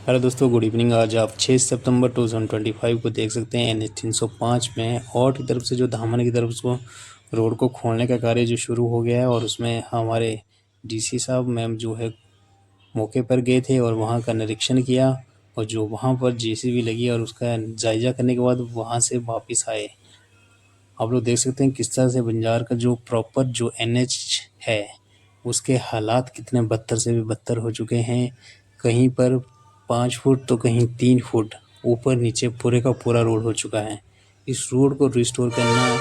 Hello दोस्तों, good evening. आज आप 6 सितंबर 2025 को देख सकते हैं NH 305 में और की तरफ से जो धामन की तरफ उसको रोड को खोलने का कार्य जो शुरू हो गया है। और उसमें हमारे डीसी साहब मैम जो है मौके पर गए थे और वहां का निरीक्षण किया। और जो वहां पर जेसीबी लगी और उसका जायजा करने के बाद वहां से वापस आए। आप लोग देख सकते हैं किस तरह से बंजार का जो प्रॉपर जो NH है उसके हालात कितने बदतर से भी बदतर हो चुके हैं। कहीं पर 5 फुट तो कहीं 3 फुट ऊपर नीचे पूरे का पूरा रोड हो चुका है। इस रोड को रिस्टोर करना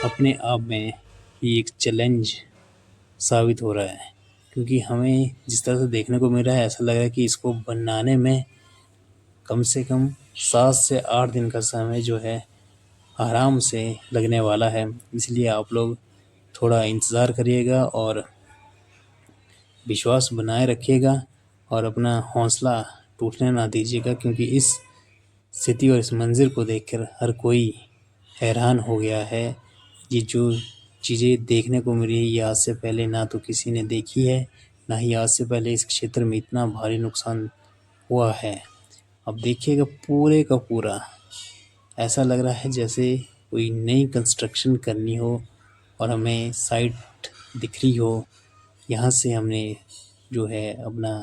अपने आप में ही एक चैलेंज साबित हो रहा है, क्योंकि हमें जिस तरह से देखने को मिल रहा है ऐसा लग रहा है कि इसको बनाने में कम से कम 7 से 8 दिन का समय जो है आराम से लगने वाला है। इसलिए आप लोग थोड़ा इंतज़ार करिएगा और विश्वास बनाए रखिएगा और अपना हौसला टूटने ना दीजिएगा, क्योंकि इस स्थिति और इस मंज़िल को देखकर हर कोई हैरान हो गया है। ये जो चीज़ें देखने को मिली है ये आज से पहले ना तो किसी ने देखी है, ना ही आज से पहले इस क्षेत्र में इतना भारी नुकसान हुआ है। अब देखिएगा पूरे का पूरा ऐसा लग रहा है जैसे कोई नई कंस्ट्रक्शन करनी हो और हमें साइट दिख रही हो। यहाँ से हमने जो है अपना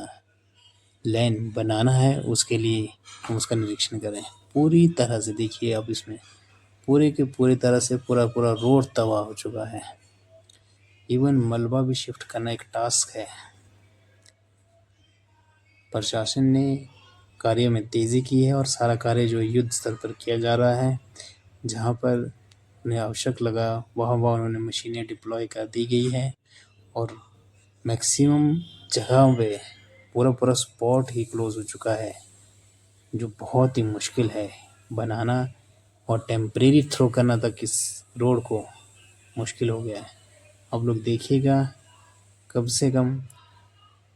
लैन बनाना है, उसके लिए हम उसका निरीक्षण करें। पूरी तरह से देखिए आप इसमें पूरे के पूरी तरह से पूरा पूरा रोड तबाह हो चुका है। इवन मलबा भी शिफ्ट करना एक टास्क है। प्रशासन ने कार्य में तेज़ी की है और सारा कार्य जो युद्ध स्तर पर किया जा रहा है। जहाँ पर उन्हें आवश्यक लगा वहाँ उन्होंने मशीनें डिप्लॉय कर दी गई है और मैक्सिमम जगह पे पूरा पूरा स्पॉट ही क्लोज हो चुका है, जो बहुत ही मुश्किल है बनाना। और टेम्परेरी थ्रो करना तक इस रोड को मुश्किल हो गया है। अब लोग देखिएगा कम से कम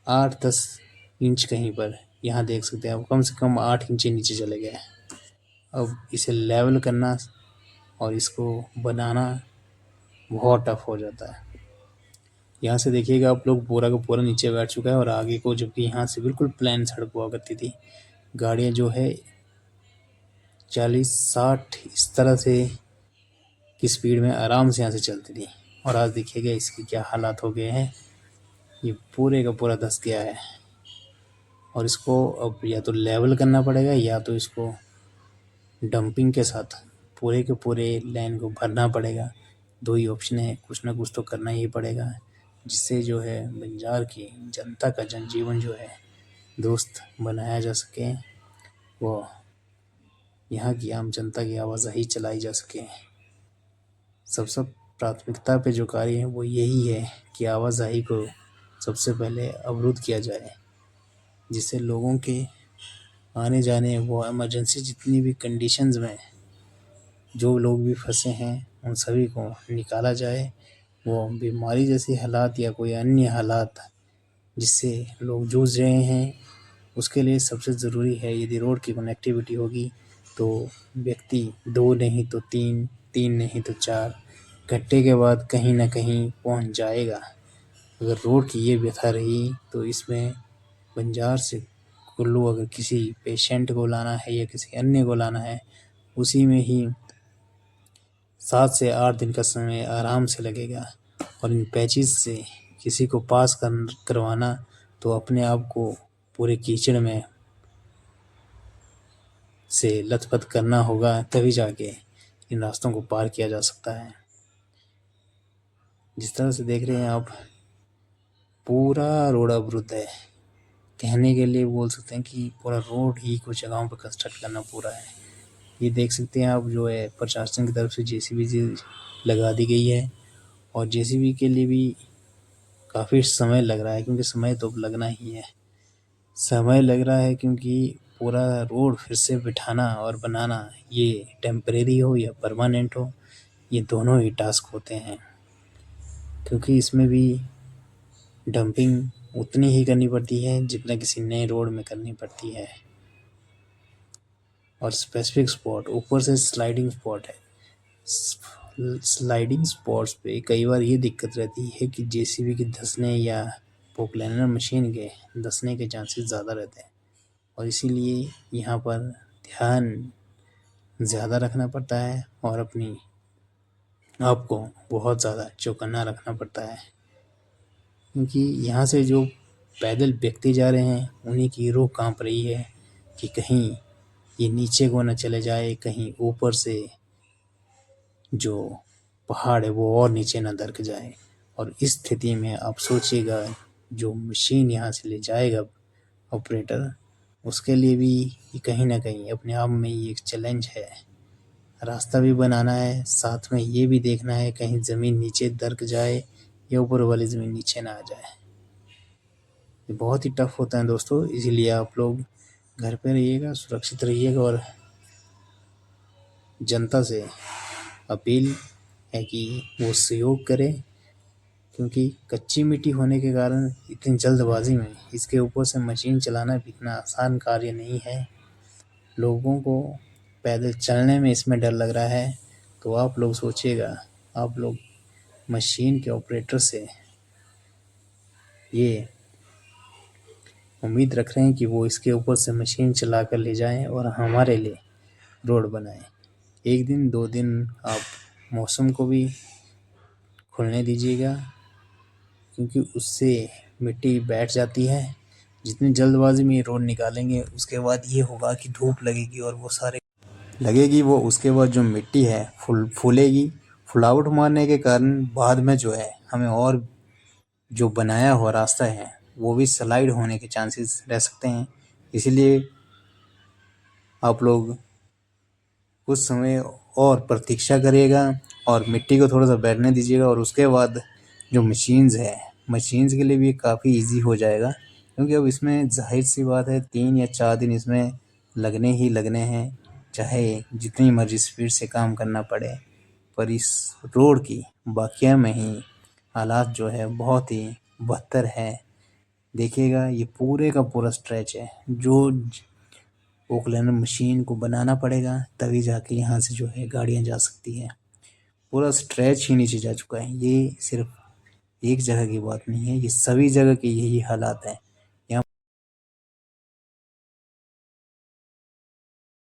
8-10 इंच कहीं पर, यहाँ देख सकते हैं आप कम से कम 8 इंच नीचे चले गए। अब इसे लेवल करना और इसको बनाना बहुत टफ हो जाता है। यहाँ से देखिएगा आप लोग पूरा का पूरा नीचे बैठ चुका है और आगे को, जबकि यहाँ से बिल्कुल प्लेन सड़क हुआ करती थी। गाड़ियाँ जो है 40-60 इस तरह से की स्पीड में आराम से यहाँ से चलती थी। और आज देखिएगा इसके क्या हालात हो गए हैं। ये पूरे का पूरा धंस गया है और इसको अब या तो लेवल करना पड़ेगा या तो इसको डंपिंग के साथ पूरे के पूरे लाइन को भरना पड़ेगा। दो ही ऑप्शन है, कुछ ना कुछ तो करना ही पड़ेगा, जिससे जो है बंजार की जनता का जनजीवन जो है दुरुस्त बनाया जा सके, वो यहाँ की आम जनता की आवाजाही चलाई जा सके। सबसे प्राथमिकता पे जो कार्य है वो यही है कि आवाजाही को सबसे पहले अवरुद्ध किया जाए, जिससे लोगों के आने जाने वो इमरजेंसी जितनी भी कंडीशंस में जो लोग भी फंसे हैं उन सभी को निकाला जाए। वो बीमारी जैसी हालात या कोई अन्य हालात जिससे लोग जूझ रहे हैं, उसके लिए सबसे ज़रूरी है यदि रोड की कनेक्टिविटी होगी तो व्यक्ति 2 नहीं तो 3, 3 नहीं तो 4 घंटे के बाद कहीं ना कहीं पहुंच जाएगा। अगर रोड की ये व्यथा रही तो इसमें बंजार से कुल्लू अगर किसी पेशेंट को लाना है या किसी अन्य को लाना है, उसी में ही 7 से 8 दिन का समय आराम से लगेगा। और इन पैचेस से किसी को पास करवाना तो अपने आप को पूरे कीचड़ में से लथपथ करना होगा, तभी जाके इन रास्तों को पार किया जा सकता है। जिस तरह से देख रहे हैं आप पूरा रोड अवरुद्ध है। कहने के लिए बोल सकते हैं कि पूरा रोड ही कुछ जगहों पर कंस्ट्रक्ट करना पूरा है। ये देख सकते हैं आप जो है प्रशासन की तरफ से जेसीबी लगा दी गई है और जेसीबी के लिए भी काफ़ी समय लग रहा है, क्योंकि समय तो अब लगना ही है। समय लग रहा है क्योंकि पूरा रोड फिर से बिठाना और बनाना, ये टेम्परेरी हो या परमानेंट हो, ये दोनों ही टास्क होते हैं, क्योंकि इसमें भी डंपिंग उतनी ही करनी पड़ती है जितना किसी नए रोड में करनी पड़ती है। और स्पेसिफिक स्पॉट ऊपर से स्लाइडिंग स्पॉट है। स्लाइडिंग स्पॉट्स पे कई बार ये दिक्कत रहती है कि जेसीबी के धंसने या पोकलैनर मशीन के धंसने के चांसेस ज़्यादा रहते हैं। और इसीलिए यहाँ पर ध्यान ज़्यादा रखना पड़ता है और अपनी आपको बहुत ज़्यादा चौकन्ना रखना पड़ता है, क्योंकि यहाँ से जो पैदल व्यक्ति जा रहे हैं उन्हीं की रूह कांप रही है कि कहीं ये नीचे को न चले जाए, कहीं ऊपर से जो पहाड़ है वो और नीचे न दरक जाए। और इस स्थिति में आप सोचिएगा, जो मशीन यहाँ से ले जाएगा ऑपरेटर, उसके लिए भी ये कहीं ना कहीं अपने आप में ये एक चैलेंज है। रास्ता भी बनाना है, साथ में ये भी देखना है कहीं ज़मीन नीचे दरक जाए या ऊपर वाली ज़मीन नीचे ना आ जाए। ये बहुत ही टफ होता है दोस्तों, इसीलिए आप लोग घर पे रहिएगा, सुरक्षित रहिएगा। और जनता से अपील है कि वो सहयोग करें, क्योंकि कच्ची मिट्टी होने के कारण इतनी जल्दबाजी में इसके ऊपर से मशीन चलाना भी इतना आसान कार्य नहीं है। लोगों को पैदल चलने में इसमें डर लग रहा है, तो आप लोग सोचिएगा, आप लोग मशीन के ऑपरेटर से ये उम्मीद रख रहे हैं कि वो इसके ऊपर से मशीन चला कर ले जाएं और हमारे लिए रोड बनाएं। एक दिन 2 दिन आप मौसम को भी खुलने दीजिएगा, क्योंकि उससे मिट्टी बैठ जाती है। जितनी जल्दबाजी में ये रोड निकालेंगे उसके बाद ये होगा कि धूप लगेगी और वो सारे लगेगी, वो उसके बाद जो मिट्टी है फूलेगी। फुलावट मारने के कारण बाद में जो है हमें और जो बनाया हुआ रास्ता है वो भी स्लाइड होने के चांसेस रह सकते हैं। इसीलिए आप लोग कुछ समय और प्रतीक्षा करिएगा और मिट्टी को थोड़ा सा बैठने दीजिएगा। और उसके बाद जो मशीन्स के लिए भी काफ़ी इजी हो जाएगा, क्योंकि अब इसमें जाहिर सी बात है 3 या 4 दिन इसमें लगने ही लगने हैं, चाहे जितनी मर्जी स्पीड से काम करना पड़े। पर इस रोड की वाकई में ही हालात जो है बहुत ही बदतर है। देखिएगा, ये पूरे का पूरा स्ट्रेच है जो ओकलैंड मशीन को बनाना पड़ेगा, तभी जाके यहाँ से जो है गाड़ियाँ जा सकती हैं। पूरा स्ट्रेच ही नीचे जा चुका है। ये सिर्फ एक जगह की बात नहीं है, ये सभी जगह के यही हालात हैं।